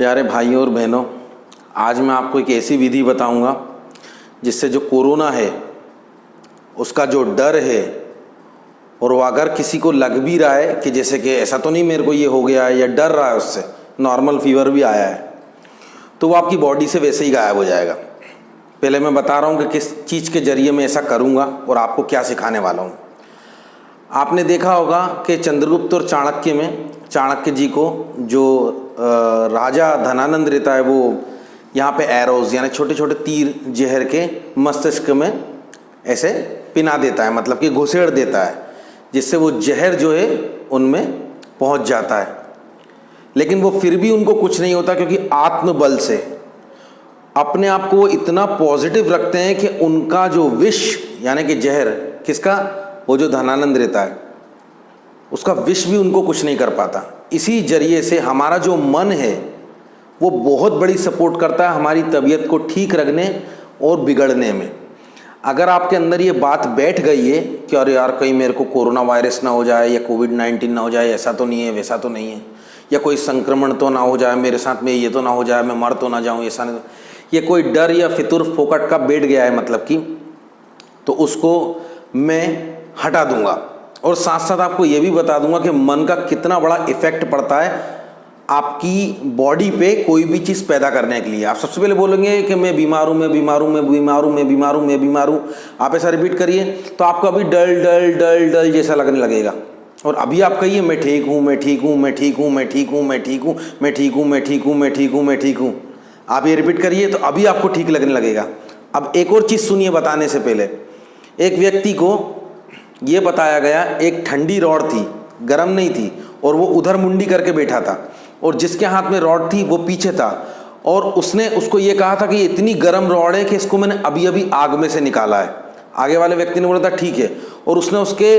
प्यारे भाइयों और बहनों, आज मैं आपको एक ऐसी विधि बताऊंगा जिससे जो कोरोना है उसका जो डर है, और वो अगर किसी को लग भी रहा है कि जैसे कि ऐसा तो नहीं मेरे को ये हो गया है या डर रहा है उससे, नॉर्मल फीवर भी आया है, तो वो आपकी बॉडी से वैसे ही गायब हो जाएगा। पहले मैं बता रहा हूँ कि किस चीज़ के ज़रिए मैं ऐसा करूँगा और आपको क्या सिखाने वाला हूँ। आपने देखा होगा कि चंद्रगुप्त और चाणक्य में चाणक्य जी को जो राजा धनानंद रहता है, वो यहाँ पे एरोज यानी छोटे छोटे तीर जहर के मस्तिष्क में ऐसे पिना देता है, मतलब कि घुसेड़ देता है, जिससे वो जहर जो है उनमें पहुँच जाता है। लेकिन वो फिर भी उनको कुछ नहीं होता, क्योंकि आत्मबल से अपने आप को वो इतना पॉजिटिव रखते हैं कि उनका जो विष यानी कि जहर, किसका, वो जो धनानंद रहता है उसका विष भी उनको कुछ नहीं कर पाता। इसी जरिए से हमारा जो मन है वो बहुत बड़ी सपोर्ट करता है हमारी तबीयत को ठीक रखने और बिगड़ने में। अगर आपके अंदर ये बात बैठ गई है कि अरे यार कहीं मेरे को कोरोना वायरस ना हो जाए या कोविड-19 ना हो जाए, ऐसा तो नहीं है, वैसा तो नहीं है, या कोई संक्रमण तो ना हो जाए मेरे साथ में, ये तो ना हो जाए, मैं मर तो ना जाऊँ, ऐसा नहीं, ये कोई डर या फितुर फोकट का बैठ गया है मतलब कि, तो उसको मैं हटा दूंगा। और साथ साथ आपको ये भी बता दूंगा कि मन का कितना बड़ा इफेक्ट पड़ता है आपकी बॉडी पे कोई भी चीज़ पैदा करने के लिए। आप सबसे पहले बोलेंगे कि मैं बीमार हूँ, मैं बीमार हूँ, मैं बीमार हूँ, मैं बीमार हूँ, मैं बीमार हूँ। आप ऐसा रिपीट करिए तो आपको अभी डल डल डल डल जैसा लगने लगेगा। और अभी आप कहिए मैं ठीक हूँ, मैं ठीक हूँ, मैं ठीक हूँ, मैं ठीक हूँ, मैं ठीक हूँ, मैं ठीक हूँ, मैं ठीक हूँ, मैं ठीक हूँ, मैं ठीक हूँ। आप ये रिपीट करिए तो अभी आपको ठीक लगने लगेगा। अब एक और चीज़ सुनिए बताने से पहले। एक व्यक्ति को ये बताया गया, एक ठंडी रॉड थी, गर्म नहीं थी, और वो उधर मुंडी करके बैठा था, और जिसके हाथ में रॉड थी वो पीछे था, और उसने उसको ये कहा था कि ये इतनी गर्म रॉड है कि इसको मैंने अभी अभी आग में से निकाला है। आगे वाले व्यक्ति ने बोला था ठीक है, और उसने उसके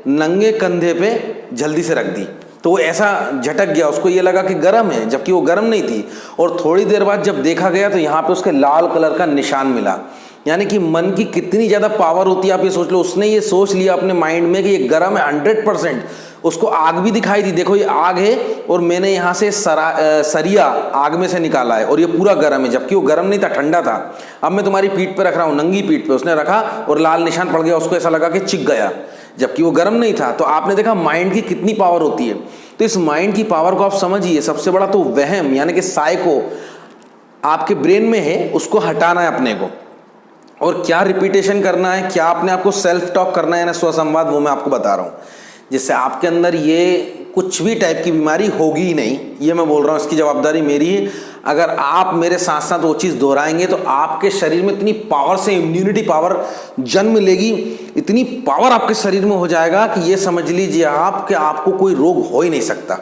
नंगे कंधे पे जल्दी से रख दी, तो वो ऐसा झटक गया, उसको ये लगा कि गर्म है, जबकि वो गर्म नहीं थी। और थोड़ी देर बाद जब देखा गया तो यहाँ पे उसके लाल कलर का निशान मिला। यानी कि मन की कितनी ज़्यादा पावर होती है, आप ये सोच लो। उसने ये सोच लिया अपने माइंड में कि ये गर्म है 100%। उसको आग भी दिखाई दी, देखो ये आग है और मैंने यहाँ से सरिया आग में से निकाला है और ये पूरा गर्म है, जबकि वो गर्म नहीं था, ठंडा था। अब मैं तुम्हारी पीठ पे रख रहा हूँ, नंगी पीठ पे उसने रखा और लाल निशान पड़ गया, उसको ऐसा लगा कि चिक गया, जबकि वो गर्म नहीं था। तो आपने देखा माइंड की कितनी पावर होती है। तो इस माइंड की पावर को आप समझिए। सबसे बड़ा तो वहम यानी कि साइको आपके ब्रेन में है, उसको हटाना है अपने को। और क्या रिपीटेशन करना है, क्या अपने आप को सेल्फ टॉक करना है ना, स्वसंवाद, वो मैं आपको बता रहा हूँ, जिससे आपके अंदर ये कुछ भी टाइप की बीमारी होगी ही नहीं। ये मैं बोल रहा हूँ, इसकी जवाबदारी मेरी है। अगर आप मेरे साथ साथ वो चीज़ दोहराएंगे तो आपके शरीर में इतनी पावर से इम्यूनिटी पावर जन्म लेगी, इतनी पावर आपके शरीर में हो जाएगा कि ये समझ लीजिए आप कि आपको कोई रोग हो ही नहीं सकता।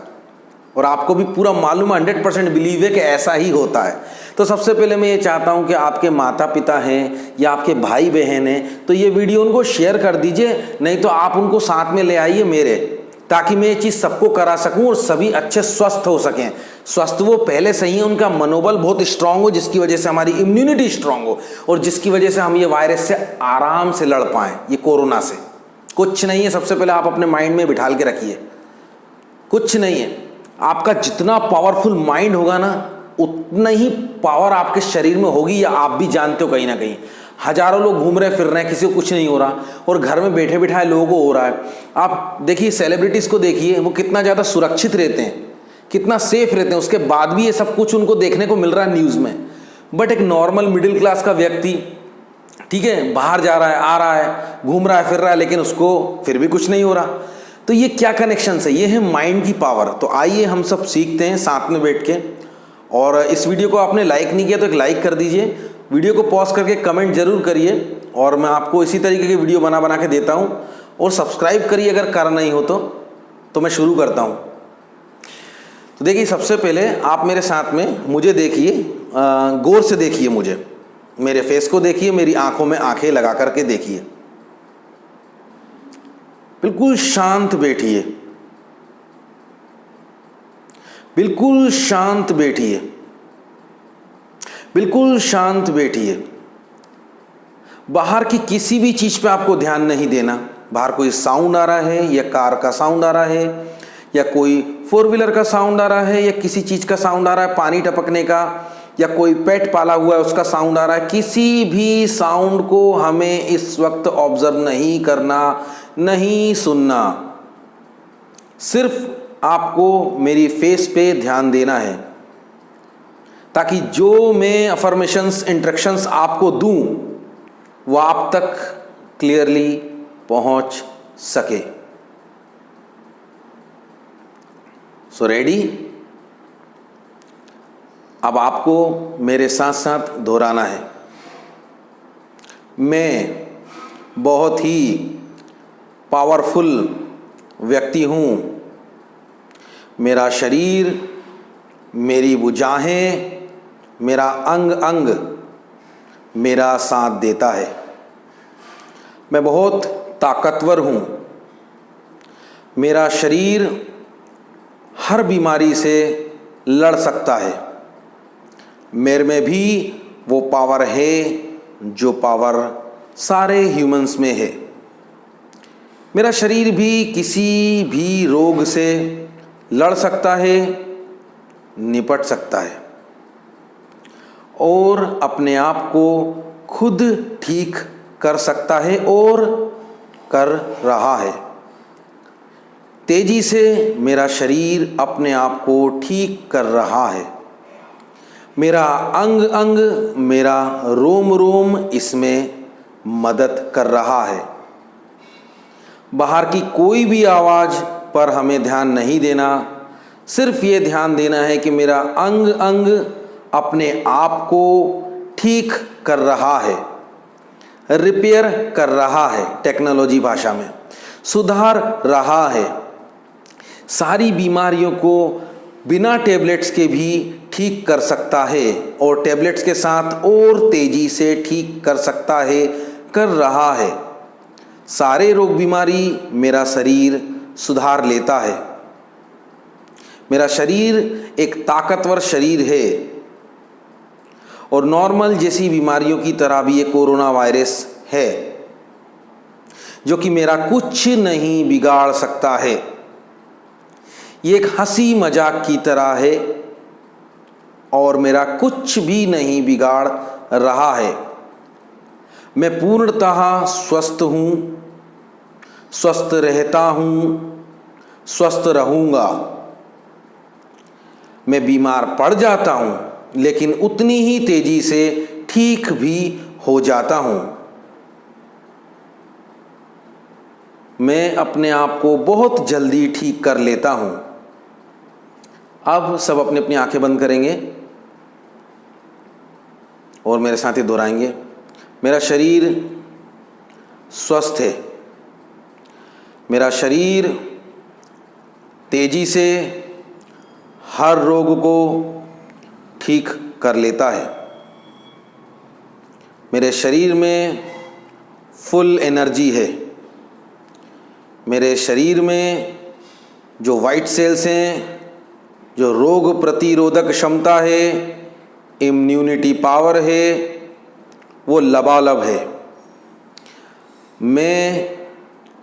और आपको भी पूरा मालूम है, 100% बिलीव है कि ऐसा ही होता है। तो सबसे पहले मैं ये चाहता हूं कि आपके माता पिता हैं या आपके भाई बहन हैं तो ये वीडियो उनको शेयर कर दीजिए, नहीं तो आप उनको साथ में ले आइए मेरे, ताकि मैं ये चीज़ सबको करा सकूं और सभी अच्छे स्वस्थ हो सकें। स्वस्थ वो पहले से ही, उनका मनोबल बहुत स्ट्रांग हो, जिसकी वजह से हमारी इम्यूनिटी स्ट्रांग हो और जिसकी वजह से हम ये वायरस से आराम से लड़ पाएँ, ये कोरोना से। कुछ नहीं है, सबसे पहले आप अपने माइंड में बिठाल के रखिए, कुछ नहीं है। आपका जितना पावरफुल माइंड होगा ना, उतना ही पावर आपके शरीर में होगी। या आप भी जानते हो कहीं ना कहीं हजारों लोग घूम रहे फिर रहे हैं, किसी को कुछ नहीं हो रहा, और घर में बैठे बिठाए लोगों को हो रहा है। आप देखिए सेलिब्रिटीज को देखिए, वो कितना ज़्यादा सुरक्षित रहते हैं, कितना सेफ रहते हैं, उसके बाद भी ये सब कुछ उनको देखने को मिल रहा है न्यूज़ में। बट एक नॉर्मल मिडिल क्लास का व्यक्ति, ठीक है, बाहर जा रहा है, आ रहा है, घूम रहा है, फिर रहा है, लेकिन उसको फिर भी कुछ नहीं हो रहा। तो ये क्या कनेक्शन है? ये है माइंड की पावर। तो आइए हम सब सीखते हैं साथ में बैठ के। और इस वीडियो को आपने लाइक नहीं किया तो एक लाइक कर दीजिए, वीडियो को पॉज करके कमेंट जरूर करिए, और मैं आपको इसी तरीके के वीडियो बना बना के देता हूँ। और सब्सक्राइब करिए अगर कर नहीं हो तो मैं शुरू करता हूँ। तो देखिए, सबसे पहले आप मेरे साथ में मुझे देखिए, गौर से देखिए, मुझे, मेरे फेस को देखिए, मेरी आंखों में आंखें लगा करके देखिए, बिल्कुल शांत बैठिए, बिल्कुल शांत बैठिए, बिल्कुल शांत बैठिए। बाहर की किसी भी चीज पे आपको ध्यान नहीं देना। बाहर कोई साउंड आ रहा है, या कार का साउंड आ रहा है, या कोई फोर व्हीलर का साउंड आ रहा है, या किसी चीज़ का साउंड आ रहा है, पानी टपकने का, या कोई पेट पाला हुआ है उसका साउंड आ रहा है, किसी भी साउंड को हमें इस वक्त ऑब्जर्व नहीं करना, नहीं सुनना। सिर्फ आपको मेरी फेस पे ध्यान देना है, ताकि जो मैं अफर्मेशंस, इंस्ट्रक्शंस आपको दूं वो आप तक क्लियरली पहुंच सके। So ready? अब आपको मेरे साथ साथ दोहराना है। मैं बहुत ही पावरफुल व्यक्ति हूँ। मेरा शरीर, मेरी भुजाएं, मेरा अंग अंग मेरा साथ देता है। मैं बहुत ताकतवर हूँ। मेरा शरीर हर बीमारी से लड़ सकता है। मेरे में भी वो पावर है जो पावर सारे ह्यूमंस में है। मेरा शरीर भी किसी भी रोग से लड़ सकता है, निपट सकता है और अपने आप को खुद ठीक कर सकता है और कर रहा है। तेजी से मेरा शरीर अपने आप को ठीक कर रहा है। मेरा अंग अंग, मेरा रोम रोम इसमें मदद कर रहा है। बाहर की कोई भी आवाज़ पर हमें ध्यान नहीं देना, सिर्फ ये ध्यान देना है कि मेरा अंग अंग अपने आप को ठीक कर रहा है, रिपेयर कर रहा है, टेक्नोलॉजी भाषा में सुधार रहा है। सारी बीमारियों को बिना टैबलेट्स के भी ठीक कर सकता है और टैबलेट्स के साथ और तेजी से ठीक कर सकता है, कर रहा है। सारे रोग बीमारी मेरा शरीर सुधार लेता है। मेरा शरीर एक ताकतवर शरीर है और नॉर्मल जैसी बीमारियों की तरह भी ये कोरोना वायरस है जो कि मेरा कुछ नहीं बिगाड़ सकता है। ये एक हंसी मजाक की तरह है और मेरा कुछ भी नहीं बिगाड़ रहा है। मैं पूर्णतः स्वस्थ हूँ, स्वस्थ रहता हूँ, स्वस्थ रहूँगा। मैं बीमार पड़ जाता हूँ लेकिन उतनी ही तेजी से ठीक भी हो जाता हूँ। मैं अपने आप को बहुत जल्दी ठीक कर लेता हूँ। अब सब अपनी अपनी आंखें बंद करेंगे और मेरे साथ ही दोहराएंगे। मेरा शरीर स्वस्थ है। मेरा शरीर तेजी से हर रोग को ठीक कर लेता है। मेरे शरीर में फुल एनर्जी है। मेरे शरीर में जो वाइट सेल्स हैं, जो रोग प्रतिरोधक क्षमता है, इम्यूनिटी पावर है, वो लबालब है। मैं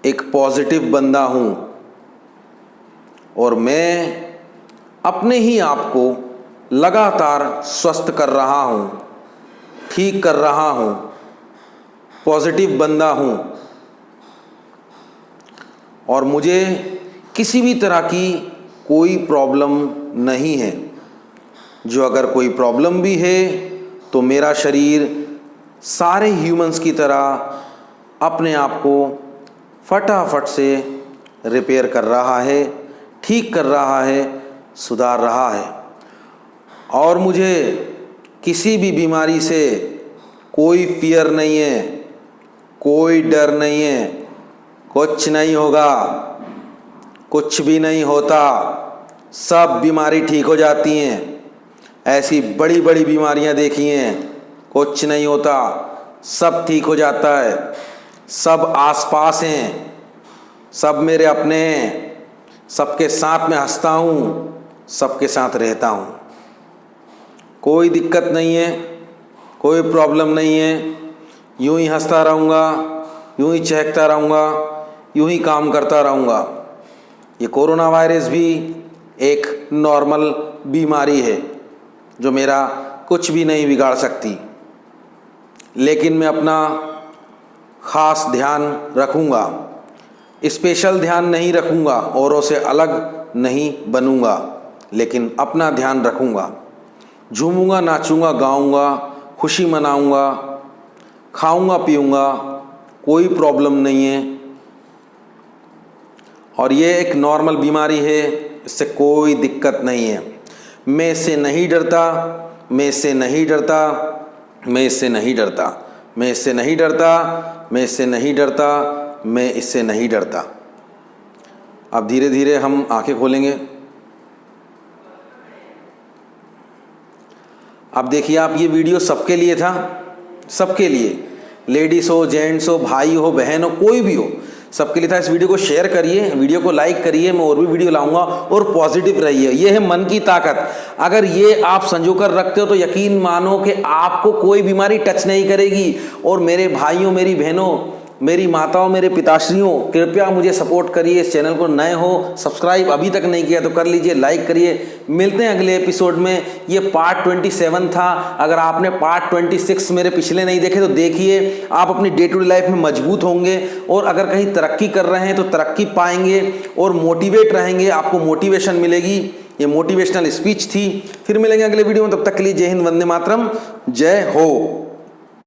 एक पॉजिटिव बंदा हूँ और मैं अपने ही आप को लगातार स्वस्थ कर रहा हूँ, ठीक कर रहा हूँ, पॉजिटिव बंदा हूँ और मुझे किसी भी तरह की कोई प्रॉब्लम नहीं है। जो अगर कोई प्रॉब्लम भी है तो मेरा शरीर सारे ह्यूमंस की तरह अपने आप को फटाफट से रिपेयर कर रहा है, ठीक कर रहा है, सुधार रहा है और मुझे किसी भी बीमारी से कोई फियर नहीं है, कोई डर नहीं है। कुछ नहीं होगा, कुछ भी नहीं होता, सब बीमारी ठीक हो जाती हैं। ऐसी बड़ी बड़ी बीमारियां देखी हैं, कुछ नहीं होता, सब ठीक हो जाता है। सब आसपास हैं, सब मेरे अपने हैं, सबके साथ में हंसता हूँ, सबके साथ रहता हूँ। कोई दिक्कत नहीं है, कोई प्रॉब्लम नहीं है। यूं ही हंसता रहूँगा, यूं ही चहकता रहूँगा, यूं ही काम करता रहूँगा। ये कोरोना वायरस भी एक नॉर्मल बीमारी है जो मेरा कुछ भी नहीं बिगाड़ सकती, लेकिन मैं अपना ख़ास ध्यान रखूँगा, स्पेशल ध्यान नहीं रखूँगा, औरों से अलग नहीं बनूँगा, लेकिन अपना ध्यान रखूँगा। झूमूँगा, नाचूँगा, गाऊँगा, खुशी मनाऊँगा, खाऊँगा, पीऊँगा, कोई प्रॉब्लम नहीं है। और ये एक नॉर्मल बीमारी है, इससे कोई दिक्कत नहीं है। मैं इससे नहीं डरता, मैं इससे नहीं डरता, मैं इससे नहीं डरता, मैं इससे नहीं डरता, मैं इससे नहीं डरता, मैं इससे नहीं डरता। अब धीरे धीरे हम आंखें खोलेंगे। अब देखिए, आप ये वीडियो सबके लिए था, सबके लिए, लेडीज़ हो, जेंट्स हो, भाई हो, बहन हो, कोई भी हो, सबके लिए था। इस वीडियो को शेयर करिए, वीडियो को लाइक करिए, मैं और भी वीडियो लाऊंगा। और पॉजिटिव रहिए, ये है मन की ताकत। अगर ये आप संजो कर रखते हो तो यकीन मानो कि आपको कोई बीमारी टच नहीं करेगी। और मेरे भाइयों, मेरी बहनों, मेरी माताओं, मेरे पिताश्रियों, कृपया मुझे सपोर्ट करिए। इस चैनल को नए हो, सब्सक्राइब अभी तक नहीं किया तो कर लीजिए, लाइक करिए। मिलते हैं अगले एपिसोड में। ये पार्ट 27 था। अगर आपने पार्ट 26 मेरे पिछले नहीं देखे तो देखिए। आप अपनी डे टू डे लाइफ में मजबूत होंगे, और अगर कहीं तरक्की कर रहे हैं तो तरक्की पाएंगे और मोटिवेट रहेंगे, आपको मोटिवेशन मिलेगी। ये मोटिवेशनल स्पीच थी। फिर मिलेंगे अगले वीडियो में, तब तक के लिए जय हिंद, वंदे मातरम, जय हो।